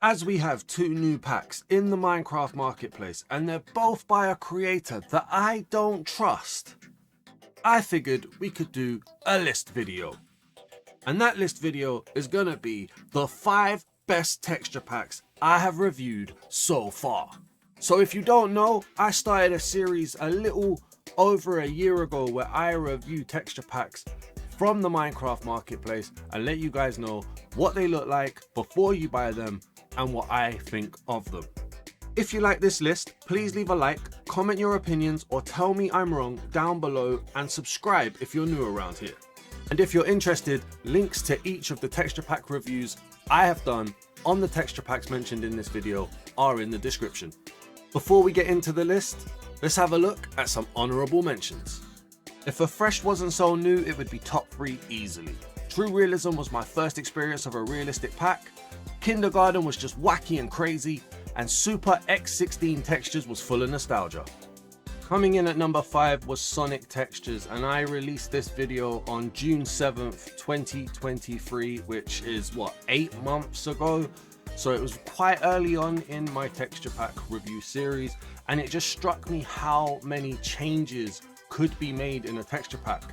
As we have two new packs in the Minecraft marketplace and they're both by a creator that I don't trust, I figured we could do a list video. And that list video is gonna be the 5 best texture packs I have reviewed so far. So if you don't know, I started a series a little over a year ago where I review texture packs from the Minecraft marketplace and let you guys know what they look like before you buy them and what I think of them. If you like this list, please leave a like, comment your opinions or tell me I'm wrong down below, and subscribe if you're new around here. And if you're interested, links to each of the texture pack reviews I have done on the texture packs mentioned in this video are in the description. Before we get into the list, let's have a look at some honourable mentions. If a fresh wasn't so new, it would be top 3 easily. True Realism was my first experience of a realistic pack. Kindergarten was just wacky and crazy, and Super X16 Textures was full of nostalgia. Coming in at number 5 was Sonic Textures, and I released this video on June 7th, 2023, which is 8 months ago. So it was quite early on in my texture pack review series, and it just struck me how many changes could be made in a texture pack.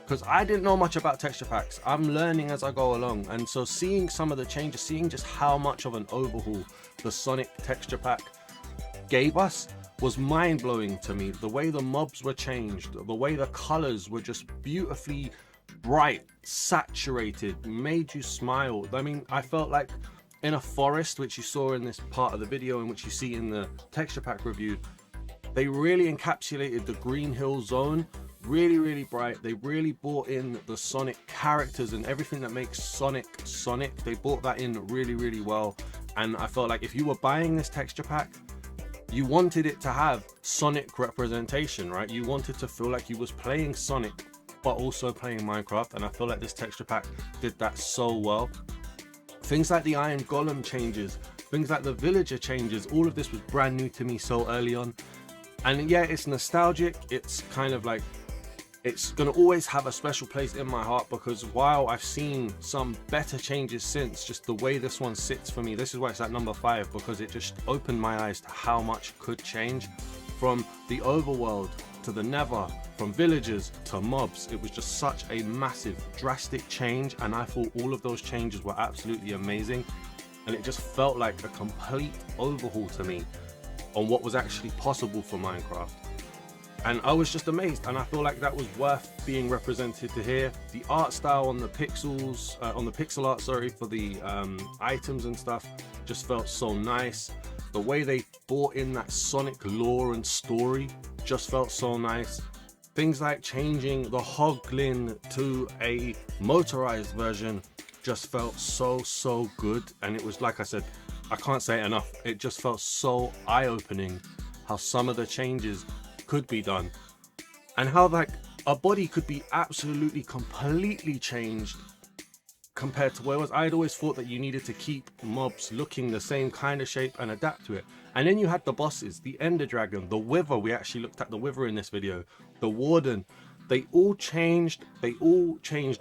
Because I didn't know much about texture packs. I'm learning as I go along, and so seeing some of the changes, seeing just how much of an overhaul the Sonic texture pack gave us was mind-blowing to me. The way the mobs were changed, the way the colors were just beautifully bright, saturated, made you smile. I mean, I felt like in a forest, which you saw in this part of the video and which you see in the texture pack review, they really encapsulated the Green Hill Zone. Really bright. They really brought in the Sonic characters and everything that makes Sonic Sonic. They brought that in really well, and I felt like if you were buying this texture pack, you wanted it to have Sonic representation, right? You wanted to feel like you was playing Sonic but also playing Minecraft, and I feel like this texture pack did that so well. Things like the Iron Golem changes, things like the villager changes, all of this was brand new to me so early on. And yeah, it's nostalgic. It's kind of like, it's gonna always have a special place in my heart, because while I've seen some better changes since, just the way this one sits for me, this is why it's at number 5, because it just opened my eyes to how much could change from the overworld to the nether, from villagers to mobs. It was just such a massive, drastic change, and I thought all of those changes were absolutely amazing, and it just felt like a complete overhaul to me on what was actually possible for Minecraft. And I was just amazed, and I feel like that was worth being represented to here. The art style on the pixels, on the pixel art, sorry, for the items and stuff just felt so nice. The way they brought in that Sonic lore and story just felt so nice. Things like changing the Hoglin to a motorized version just felt so good, and it was, like I said, I can't say it enough, it just felt so eye-opening how some of the changes could be done, and how like a body could be absolutely completely changed compared to where it was. I'd always thought that you needed to keep mobs looking the same kind of shape and adapt to it. And then you had the bosses, the Ender Dragon, the Wither, we actually looked at the Wither in this video, the Warden. They all changed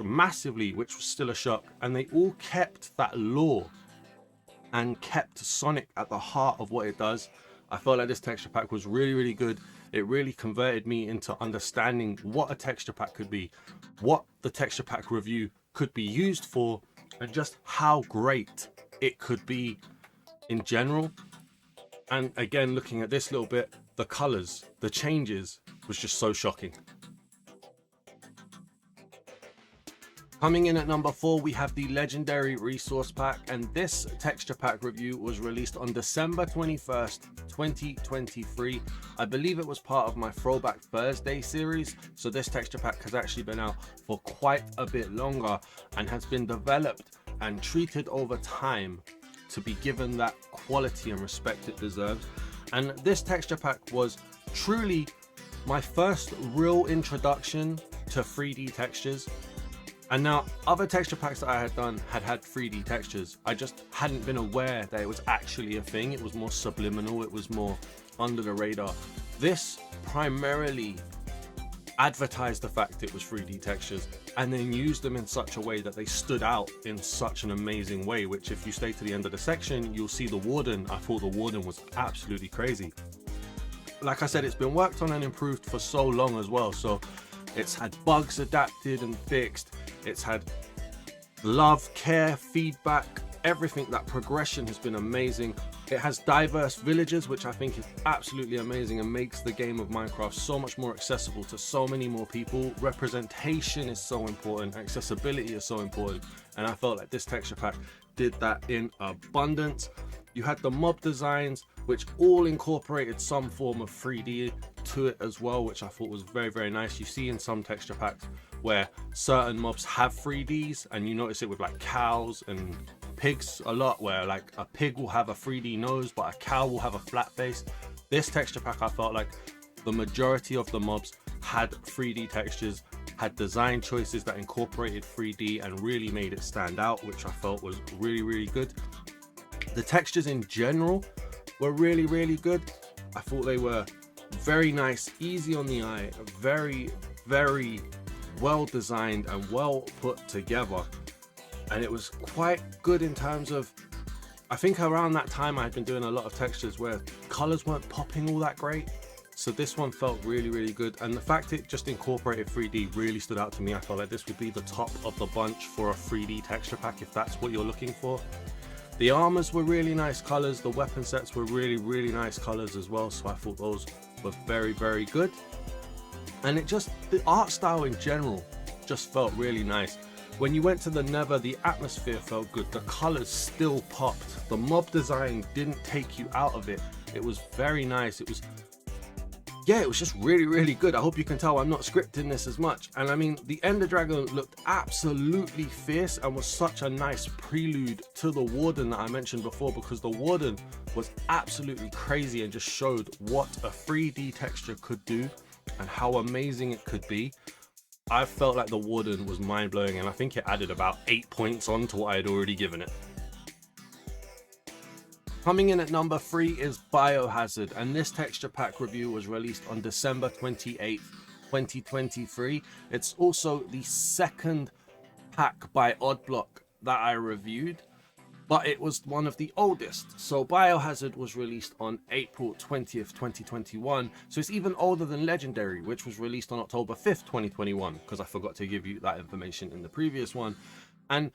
massively, which was still a shock, and they all kept that lore and kept Sonic at the heart of what it does. I felt like this texture pack was really good. It really converted me into understanding what a texture pack could be, what the texture pack review could be used for, and just how great it could be in general. And again, looking at this little bit, the colors, the changes was just so shocking. Coming in at number 4, we have the Legendary Resource Pack, and this texture pack review was released on December 21st, 2023. I believe it was part of my Throwback Thursday series, so this texture pack has actually been out for quite a bit longer and has been developed and treated over time to be given that quality and respect it deserves. And this texture pack was truly my first real introduction to 3D textures. And now other texture packs that I had done had 3D textures. I just hadn't been aware that it was actually a thing. It was more subliminal, it was more under the radar. This primarily advertised the fact it was 3D textures, and then used them in such a way that they stood out in such an amazing way, which if you stay to the end of the section, you'll see the Warden. I thought the Warden was absolutely crazy. Like I said, it's been worked on and improved for so long as well, so it's had bugs adapted and fixed, it's had love, care, feedback, everything. That progression has been amazing. It has diverse villages, which I think is absolutely amazing and makes the game of Minecraft so much more accessible to so many more people. Representation is so important, accessibility is so important, and I felt like this texture pack did that in abundance. You had the mob designs, which all incorporated some form of 3D to it as well, which I thought was very, very nice. You see in some texture packs where certain mobs have 3Ds, and you notice it with like cows and pigs a lot, where like a pig will have a 3D nose but a cow will have a flat face. This texture pack, I felt like the majority of the mobs had 3D textures, had design choices that incorporated 3D and really made it stand out, which I felt was really, really good. The textures in general were really, really good. I thought they were very nice, easy on the eye, very, very well designed and well put together. And it was quite good in terms of, I think around that time I had been doing a lot of textures where colors weren't popping all that great. So this one felt really, really good. And the fact it just incorporated 3D really stood out to me. I felt like this would be the top of the bunch for a 3D texture pack if that's what you're looking for. The armors were really nice colors. The weapon sets were really, really nice colors as well. So I thought those were very, very good. And it just, the art style in general just felt really nice. When you went to the Nether, the atmosphere felt good. The colors still popped. The mob design didn't take you out of it. It was very nice. It was, yeah, it was just really, really good. I hope you can tell I'm not scripting this as much. And I mean, the Ender Dragon looked absolutely fierce and was such a nice prelude to the Warden that I mentioned before, because the Warden was absolutely crazy and just showed what a 3D texture could do and how amazing it could be. I felt like the Warden was mind-blowing, and I think it added about 8 points on to what I had already given it. Coming in at number 3 is Biohazard, and this texture pack review was released on December 28th, 2023. It's also the second pack by Oddblock that I reviewed, but it was one of the oldest. So Biohazard was released on April 20th, 2021. So it's even older than Legendary, which was released on October 5th, 2021, because I forgot to give you that information in the previous one. And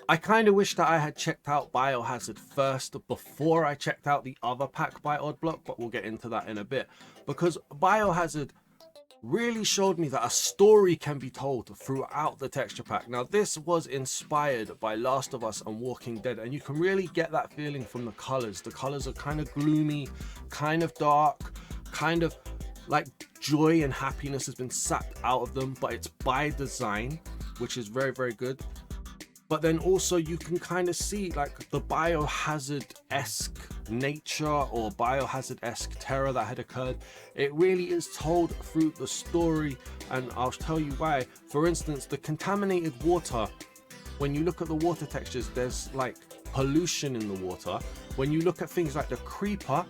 I kind of wish that I had checked out Biohazard first before I checked out the other pack by Oddblock, but we'll get into that in a bit, because Biohazard really showed me that a story can be told throughout the texture pack. Now, this was inspired by Last of Us and Walking Dead, and you can really get that feeling from the colors. The colors are kind of gloomy, kind of dark, kind of like joy and happiness has been sapped out of them, but it's by design, which is very, very good. But then also you can kind of see like the Biohazard-esque nature or Biohazard-esque terror that had occurred. It really is told through the story, and I'll tell you why. For instance, the contaminated water, when you look at the water textures, there's like pollution in the water. When you look at things like the creeper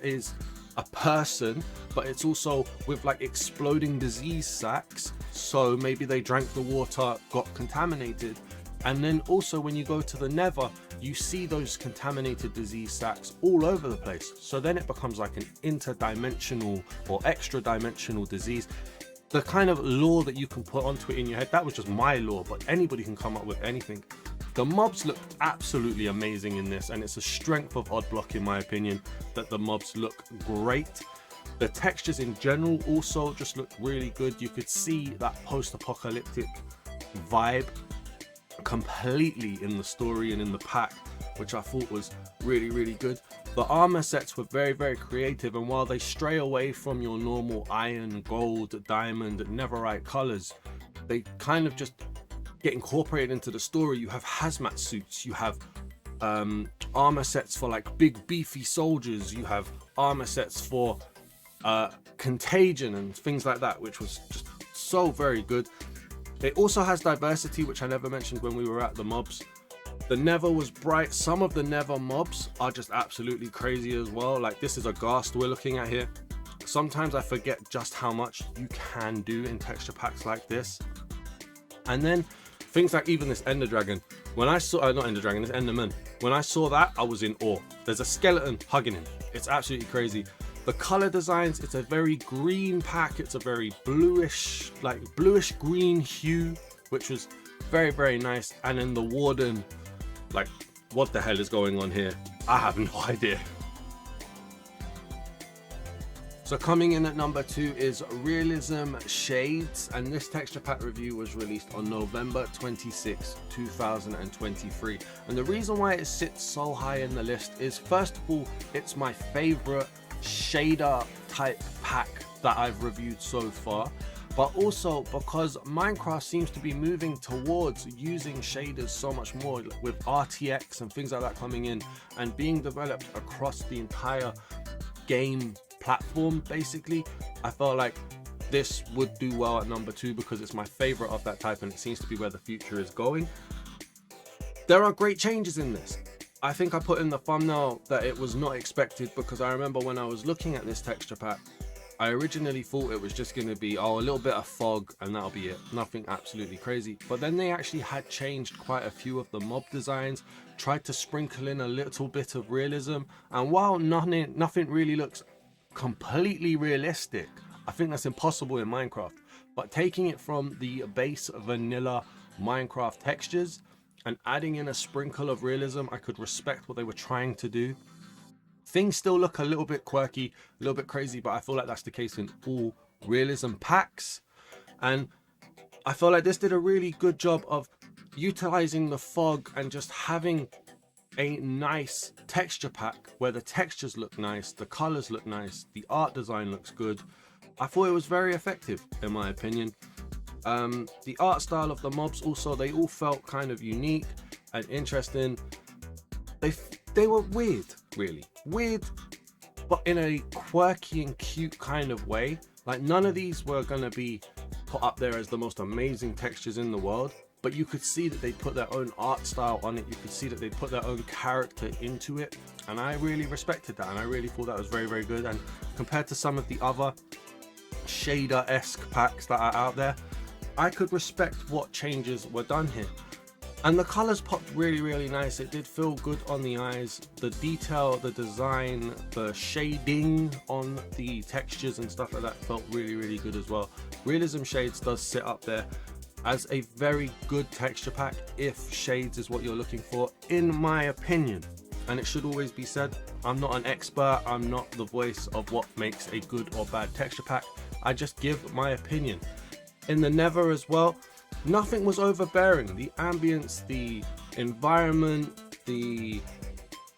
is a person, but it's also with like exploding disease sacs, so maybe they drank the water, got contaminated. And then also when you go to the Nether, you see those contaminated disease sacs all over the place, so then it becomes like an interdimensional or extra dimensional disease. The kind of lore that you can put onto it in your head, that was just my lore, but anybody can come up with anything. The mobs look absolutely amazing in this, and it's a strength of Oddblock in my opinion that the mobs look great. The textures in general also just look really good. You could see that post-apocalyptic vibe completely in the story and in the pack, which I thought was really, really good. The armor sets were very, very creative, and while they stray away from your normal iron, gold, diamond, netherite colors, they kind of just get incorporated into the story. You have hazmat suits, you have armor sets for like big beefy soldiers, you have armor sets for contagion and things like that, which was just so very good. It also has diversity, which I never mentioned when we were at the mobs. The Nether was bright. Some of the Nether mobs are just absolutely crazy as well. Like this is a ghast we're looking at here. Sometimes I forget just how much you can do in texture packs like this. And then things like even this Ender Dragon, when I saw, not Ender Dragon, this Enderman, when I saw that, I was in awe. There's a skeleton hugging him. It's absolutely crazy. The color designs, it's a very green pack. It's a very bluish, like bluish green hue, which was very, very nice. And then the Warden, like, what the hell is going on here? I have no idea. So coming in at number 2 is Realism Shades, and this texture pack review was released on November 26, 2023. And the reason why it sits so high in the list is, first of all, it's my favorite shader type pack that I've reviewed so far, but also because Minecraft seems to be moving towards using shaders so much more, with RTX and things like that coming in and being developed across the entire game platform. Basically, I felt like this would do well at number 2 because it's my favorite of that type and it seems to be where the future is going. There are great changes in this. I think I put in the thumbnail that it was not expected, because I remember when I was looking at this texture pack, I originally thought it was just going to be, oh, a little bit of fog and that'll be it, nothing absolutely crazy. But then they actually had changed quite a few of the mob designs, tried to sprinkle in a little bit of realism, and while nothing really looks completely realistic, I think that's impossible in Minecraft, but taking it from the base vanilla Minecraft textures and adding in a sprinkle of realism, I could respect what they were trying to do. Things still look a little bit quirky, a little bit crazy, but I feel like that's the case in all realism packs. And I feel like this did a really good job of utilizing the fog and just having a nice texture pack where the textures look nice, the colors look nice, the art design looks good. I thought it was very effective in my opinion. The art style of the mobs also, they all felt kind of unique and interesting. They were weird, really weird, but in a quirky and cute kind of way. Like, none of these were gonna be put up there as the most amazing textures in the world, but you could see that they put their own art style on it. You could see that they put their own character into it, and I really respected that, and I really thought that was very, very good. And compared to some of the other shader-esque packs that are out there, I could respect what changes were done here. And the colors popped really, really nice. It did feel good on the eyes. The detail, the design, the shading on the textures and stuff like that felt really, really good as well. Realism Shades does sit up there as a very good texture pack if shades is what you're looking for, in my opinion. And it should always be said, I'm not an expert, I'm not the voice of what makes a good or bad texture pack. I just give my opinion. In the Nether as well, nothing was overbearing. The ambience, the environment, the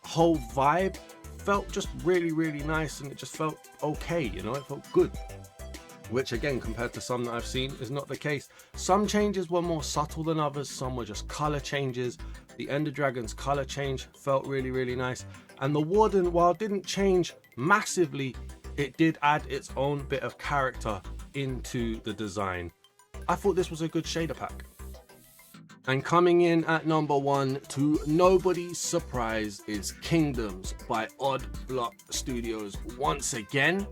whole vibe felt just really, really nice, and it just felt okay, you know, it felt good. Which again, compared to some that I've seen, is not the case. Some changes were more subtle than others, some were just color changes. The Ender Dragon's color change felt really, really nice. And the Warden, while it didn't change massively, it did add its own bit of character into the design. I thought this was a good shader pack. And coming in at number 1, to nobody's surprise, is Kingdoms by Odd Block Studios once again.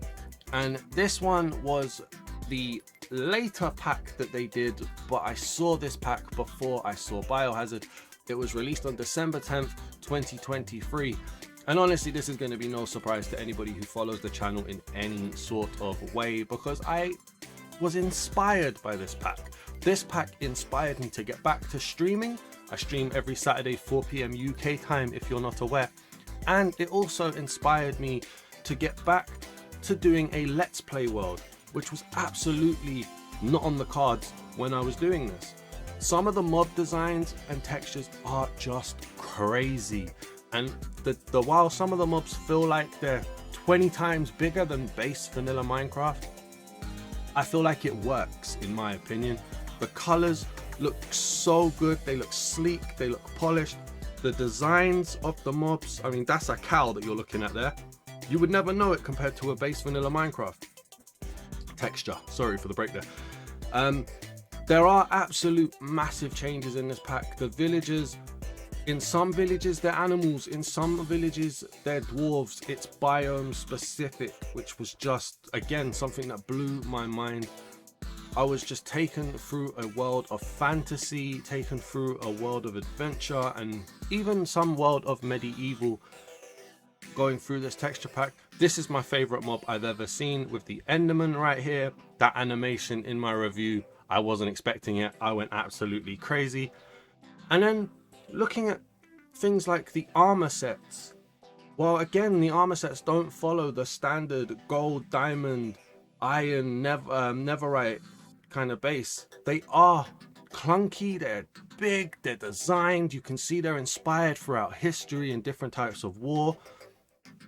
And this one was the later pack that they did, but I saw this pack before I saw Biohazard. It was released on December 10th, 2023. And honestly, this is going to be no surprise to anybody who follows the channel in any sort of way, because I was inspired by this pack. This pack inspired me to get back to streaming. I stream every Saturday 4 PM UK time, if you're not aware. And it also inspired me to get back to doing a Let's Play world, which was absolutely not on the cards when I was doing this. Some of the mob designs and textures are just crazy. And while some of the mobs feel like they're 20 times bigger than base vanilla Minecraft, I feel like it works, in my opinion. The colors look so good, they look sleek, they look polished. The designs of the mobs, I mean, that's a cow that you're looking at there. You would never know it compared to a base vanilla Minecraft texture. Sorry for the break there. There are absolute massive changes in this pack. The villagers In some villages they're animals, in some villages they're dwarves. It's biome specific, which was just, again, something that blew my mind. I was just taken through a world of fantasy, taken through a world of adventure, and even some world of medieval going through this texture pack. This is my favorite mob I've ever seen, with the Enderman right here. That animation in my review, I wasn't expecting it. I went absolutely crazy. And then looking at things like the armor sets. Well, again, the armor sets don't follow the standard gold, diamond, iron, netherite kind of base. They are clunky, they're big, they're designed. You can see they're inspired throughout history and different types of war.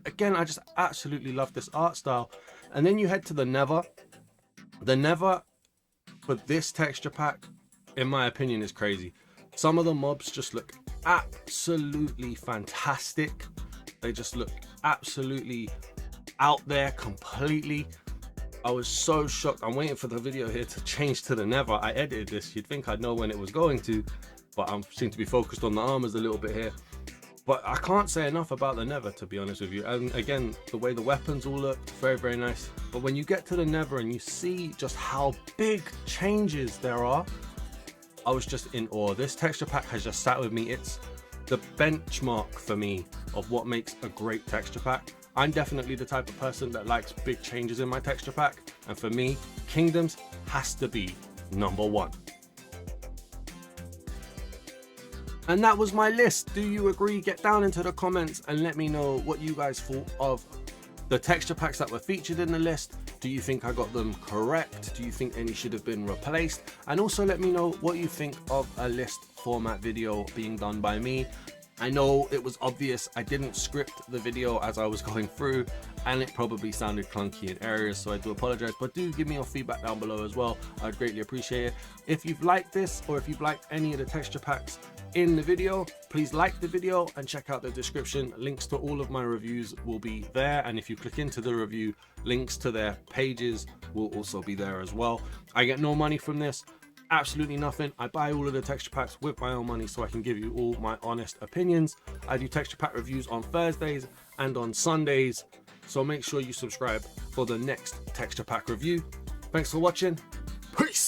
Again, I just absolutely love this art style. And then you head to the Nether. The Nether for this texture pack, in my opinion, is crazy. Some of the mobs just look absolutely fantastic. They just look absolutely out there completely. I was so shocked. I'm waiting for the video here to change to the Nether. I edited this. You'd think I'd know when it was going to, but I seem to be focused on the armors a little bit here. But I can't say enough about the Nether, to be honest with you. And again, the way the weapons all look, very, very nice. But when you get to the Nether and you see just how big changes there are, I was just in awe. This texture pack has just sat with me. It's the benchmark for me of what makes a great texture pack. I'm definitely the type of person that likes big changes in my texture pack. And for me, Kingdoms has to be #1. And that was my list. Do you agree? Get down into the comments and let me know what you guys thought of the texture packs that were featured in the list. Do you think I got them correct? Do you think any should have been replaced? And also let me know what you think of a list format video being done by me. I know it was obvious I didn't script the video as I was going through, and it probably sounded clunky in areas, so I do apologize, but do give me your feedback down below as well. I'd greatly appreciate it. If you've liked this, or if you've liked any of the texture packs in the video, please like the video and check out the description. Links to all of my reviews will be there, and if you click into the review, links to their pages will also be there as well. I get no money from this, absolutely nothing. I buy all of the texture packs with my own money so I can give you all my honest opinions. I do texture pack reviews on Thursdays and on Sundays, so make sure you subscribe for the next texture pack review. Thanks for watching. Peace.